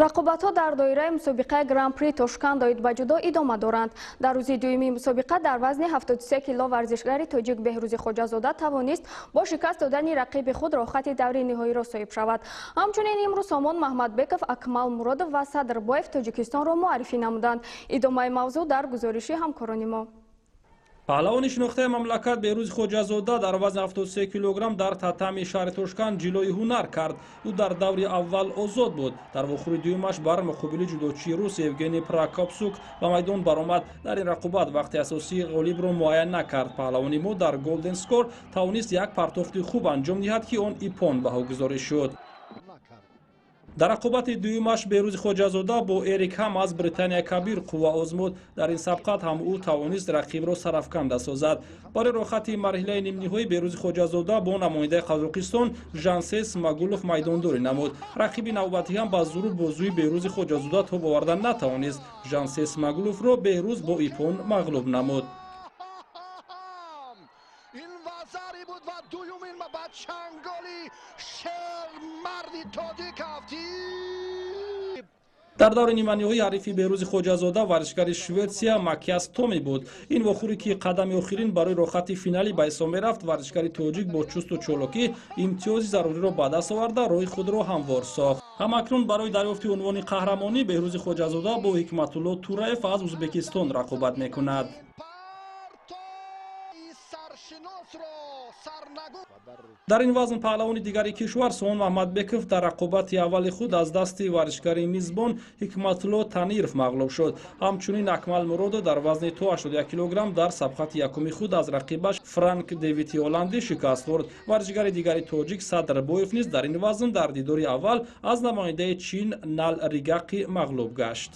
рақобатҳо дар доираи мусобиқаи гран-при Тошканд оидбаҷудо идома доранд. Дар рӯзи дуюми мусобиқа дар вазни 73 кило варзишгари тоҷик Беҳрӯзи Хоҷазода тавонист бо шикаст додани рақиби худ рохати даври ниҳоиро соҳиб шавад. ҳамчунин имрӯз Сомон Маҳмадбеков, Акмал Муродов ва Садрбоев Тоҷикистонро муаррифӣ намуданд. идомаи мавзӯъ дар гузориши ҳамкорони мо. паҳлавони шинохтаи мамлакат Беҳрӯзи Хоҷазода дар вазни 73 килограмм дар татами шаҳри Тошканд ҷилои ҳунар кард. ӯ дар даври аввал озод буд. дар вохӯри дуюмаш бар муқобили ҷудочии рус Евгений Прокопсук ба майдон баромад. дар ин рақобат вақти асосии ғолибро муайян накард. паҳлавони мо дар Golden Score тавонист як партофти хуб анҷом диҳад ки он ипон баҳогузорӣ шуд. дар рақобати дуюмаш Беҳрӯзи Хоҷазода бо Эрик ҳам аз Британия кабир қувва озмуд. дар ин сабқат ҳам ӯ тавонист рақибро сарафканда созад. барои рохати марҳилаи нимниҳои Беҳрӯзи Хоҷазода бо намояндаи Қазоқистон Жансес Смагулов майдондорӣ намуд. рақиби навбатӣ ҳам ба зуру бозӯи Беҳрӯзи Хоҷазода тоб оварда натавонист. Жансес Смагуловро Беҳрӯз бо ипон мағлуб намуд. дар даври ниманиҳои ҳарифи Беҳрӯзи Хоҷазода варзишгари Шветсия Макиас Томи буд. ин вохӯре ки қадами охирин барои рохати финалӣ ба ҳисоб мерафт, варзишгари тоҷик бо чусту чолокӣ имтиёзи заруриро ба даст оварда роҳи худро ҳамвор сохт. ҳамакнун барои дарёфти унвони қаҳрамонӣ Беҳрӯзи Хоҷазода бо Ҳикматулло Тураев аз Узбекистон рақобат мекунад. дар ин вазн паҳлавони дигари кишвар Сомон Маҳмадбеков дар рақобати аввали худ аз дасти варзишгари мизбон Ҳикматулло Таниров мағлуб шуд. ҳамчунин Акмал Муродов дар вазни то 81 килограмм дар сабқати якуми худ аз рақибаш Франк Девити Оландӣ шикаст хӯрд. варзишгари дигари тоҷик Садрбоев низ дар ин вазн дар дидори аввал аз намояндаи Чин Нал Ригақӣ мағлуб гашт.